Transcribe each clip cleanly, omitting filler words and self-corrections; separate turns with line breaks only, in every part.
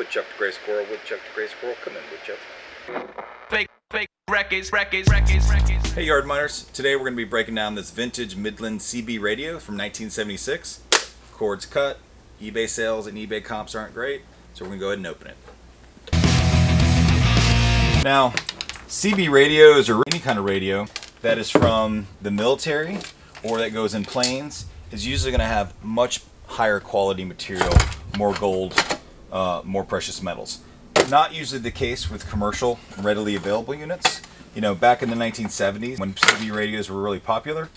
Woodchuck to gray squirrel, woodchuck to gray squirrel, come in, woodchuck.
Fake records.
Hey Yardminers, today we're going to be breaking down this vintage Midland CB radio from 1976. Cords cut, eBay sales and eBay comps aren't great, so we're going to go ahead and open it. Now, CB radios or any kind of radio that is from the military or that goes in planes is usually going to have much higher quality material, more gold, more precious metals. Not usually the case with commercial readily available units. You know, back in the 1970s when CB radios were really popular,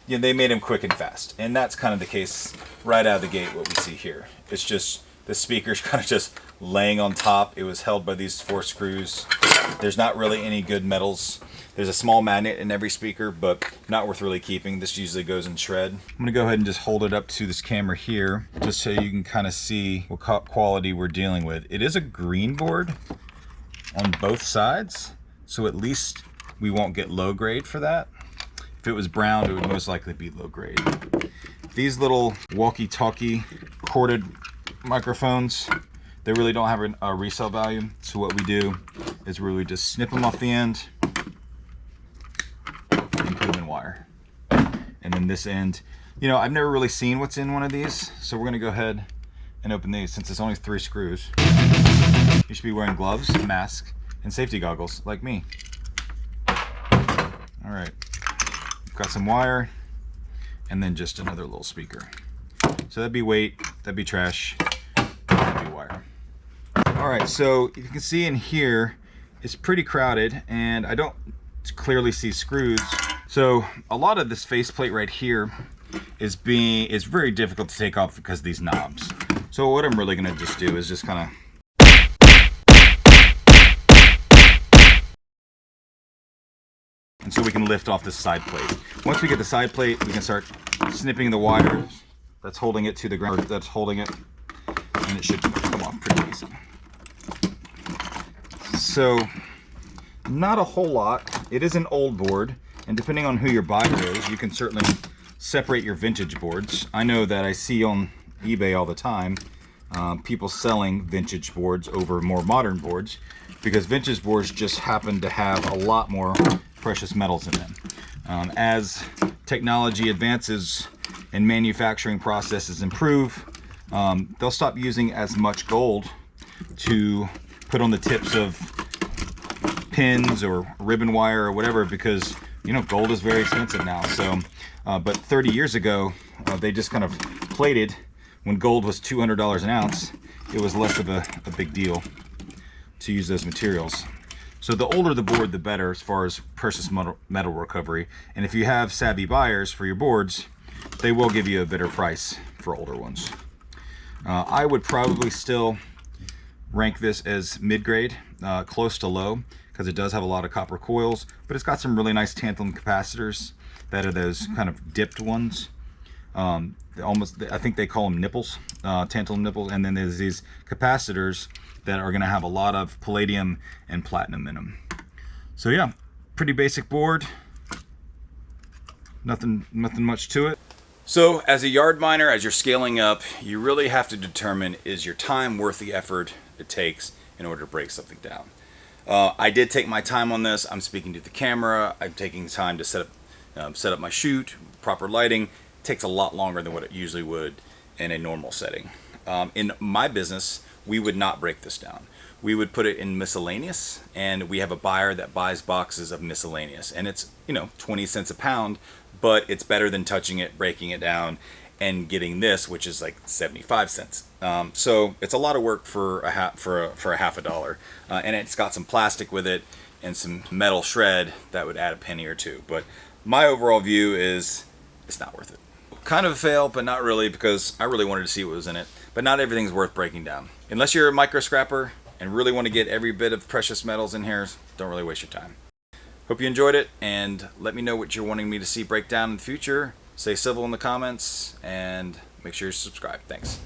you know, they made them quick and fast. And that's kind of the case right out of the gate, what we see here. It's just the speaker's kind of just laying on top. It was held by these 4 screws. There's not really any good metals. There's a small magnet in every speaker, but not worth really keeping. This usually goes in shred. I'm gonna go ahead and just hold it up to this camera here, just so you can kind of see what quality we're dealing with. It is a green board on both sides, so at least we won't get low grade for that. If it was brown, it would most likely be low grade. These little walkie-talkie corded microphones, they really don't have a resale value. So what we do is we just snip them off the end and put them in wire. And then this end, you know, I've never really seen what's in one of these, so we're gonna go ahead and open these since it's only 3 screws. You should be wearing gloves, a mask, and safety goggles like me. All right, got some wire and then just another little speaker. So that'd be weight, that'd be trash, that'd be wire. All right, so you can see in here, it's pretty crowded and I don't clearly see screws. So a lot of this faceplate right here is very difficult to take off because of these knobs. So what I'm really gonna just do is just kind of and so we can lift off this side plate. Once we get the side plate, we can start snipping the wire that's holding it to the ground, that's holding it, and it should come off pretty easy. So, not a whole lot. It is an old board, and depending on who your buyer is, you can certainly separate your vintage boards. I know that I see on eBay all the time people selling vintage boards over more modern boards because vintage boards just happen to have a lot more precious metals in them. As technology advances and manufacturing processes improve, they'll stop using as much gold to put on the tips of pins or ribbon wire or whatever because, you know, gold is very expensive now. So, but 30 years ago, they just kind of plated. When gold was $200 an ounce, it was less of a big deal to use those materials. So the older the board, the better as far as precious metal recovery. And if you have savvy buyers for your boards, they will give you a better price for older ones. I would probably still rank this as mid-grade, close to low, because it does have a lot of copper coils, but it's got some really nice tantalum capacitors that are those kind of dipped ones. I think they call them nipples, tantalum nipples, and then there's these capacitors that are going to have a lot of palladium and platinum in them. So yeah, pretty basic board. Nothing much to it. So as a yard miner, as you're scaling up, you really have to determine, is your time worth the effort it takes in order to break something down? I did take my time on this. I'm speaking to the camera. I'm taking time to set up my chute, proper lighting. It takes a lot longer than what it usually would in a normal setting. In my business, we would not break this down. We would put it in miscellaneous, and we have a buyer that buys boxes of miscellaneous, and it's, you know, 20 cents a pound, but it's better than touching it, breaking it down, and getting this, which is like 75 cents. So it's a lot of work for a half a dollar, and it's got some plastic with it and some metal shred that would add a penny or two. But my overall view is it's not worth it. Kind of a fail, but not really, because I really wanted to see what was in it. But not everything's worth breaking down. Unless you're a micro scrapper and really want to get every bit of precious metals in here, don't really waste your time. Hope you enjoyed it, and let me know what you're wanting me to see break down in the future. Stay civil in the comments, and make sure you subscribe. Thanks.